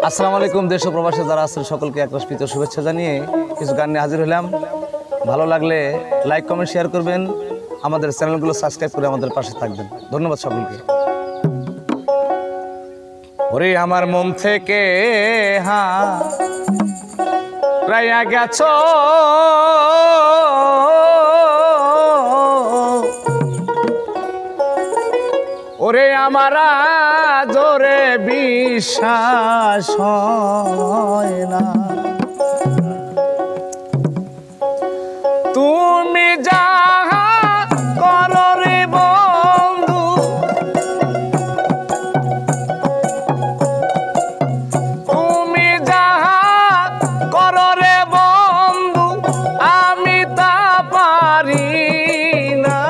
আসসালামু আলাইকুম। দেশ ও প্রবাসে যারা আছেন সকলকে একরাশপিত শুভেচ্ছা জানিয়ে কিছু গান নিয়ে হাজির হলাম। ভালো লাগলে লাইক কমেন্ট শেয়ার করবেন, আমাদের চ্যানেলগুলো সাবস্ক্রাইব করে আমাদের পাশে থাকবেন। ধন্যবাদ সকলকে। ওরে আমার মন থেকে হারাইয়া গেছো, ওরে আমার জোরে বিশ্বাস হয় না, তুমি যাহা করো রে বন্ধু, তুমি যাহা করো রে বন্ধু, আমি তা পারি না,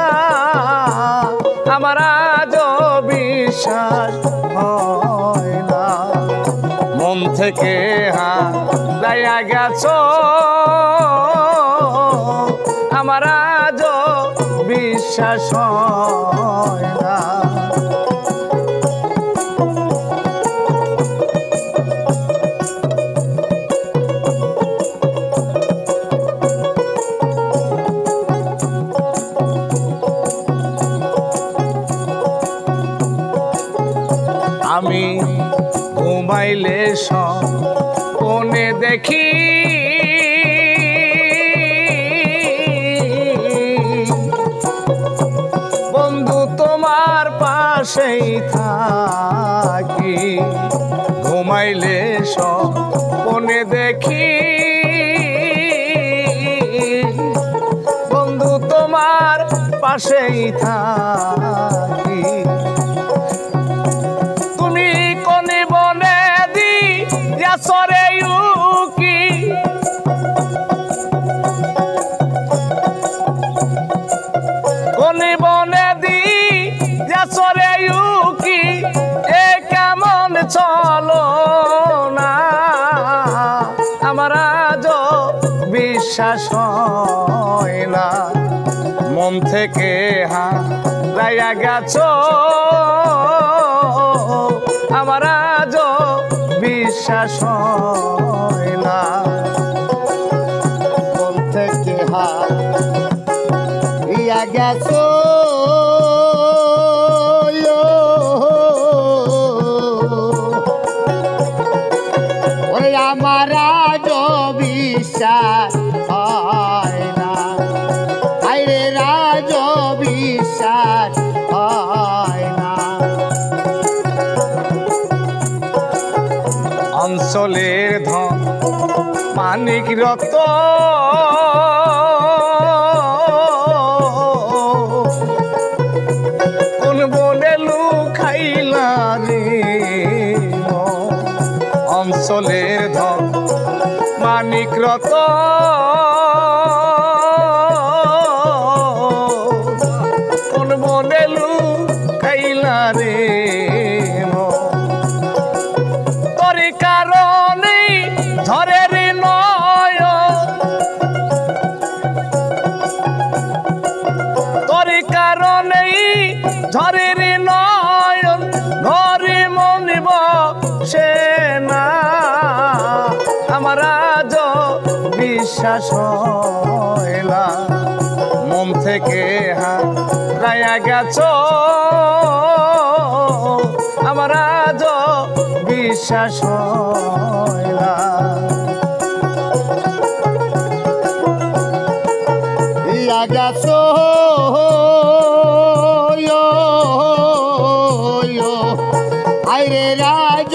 আমার বিশ্বাস হয় না। মন থেকে হারাইয়া গেছো, আমার আজ বিশ্বাস হয় না। আমি ঘুমাইলে স্বপ্নে দেখি বন্ধু তোমার পাশেই থাকি, ঘুমাইলে স্বপ্নে দেখি বন্ধু তোমার পাশেই থাকি। সরে উকি কোনি বনে দি সরে উকি, এ কেমন চলো না, আমার আজ বিশ্বাস হয় না। মন থেকে হারাইয়া গেছো, আমার আজ বিশ্বাস হয় না। মন থেকে হারিয়া গেছো, ওরে আমার আজ বিশ্বাস হয় না, আরে রাজ বিশ্বাস হয় না। অঞ্চলের ধন মানিক রত কোন বনে লুকাইলা রে, অঞ্চলের ধন মানিক রত কোন বনে লুকাইলা রে, ঝড়ের নয় তোর কারণেই ঝড়ের নয়ন ঘরে মনে বসে না, আমার আজ বিশ্বাস হয় না। মন থেকে হারাইয়া গেছো, আমার আজ বিশ্বাস হয় না। গেছো আইরে রাজ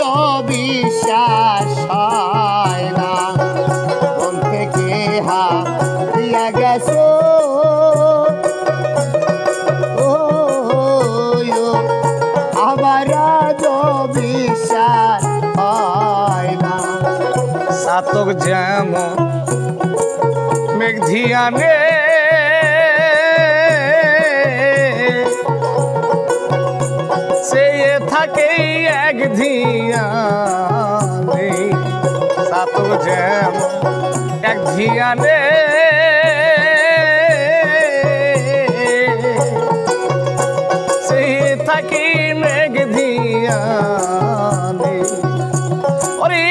বিশ্বাস হয় না, মন থেকে হারিয়া গেছো, আমার রাজ বিশ্বাস হয় না। সাতক যেমন মেঘ ধিয়ানে সে থাকে এক ধিয়ানে, সাতক যেমন এক ধিয়ানে সে থাকি মেঘ ধিয়ানে, ওরে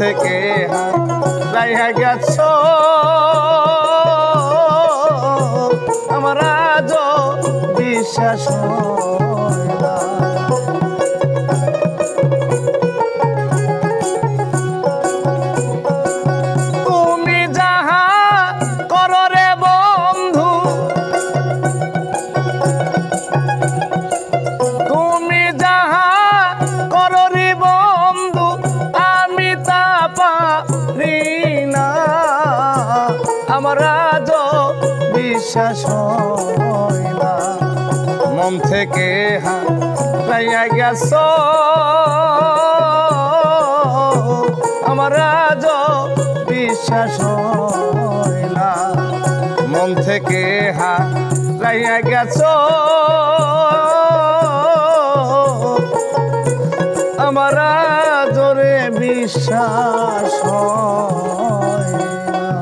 থেকে হারাইয়া গেছ আমার আজও বিশ্বাস হয় না। তুমি যাহা করো রে বন্ধু, তুমি যাহা করো রে বন্ধু, আমি তা পারি না। আমার আজও বিশ্বাস হয় না। মন থেকে হারাইয়া গেছ আমার আজও বিশ্বাস হয় না। মন থেকে হারাইয়া গেছ আমার আজরে বিশ্বাস হয় না।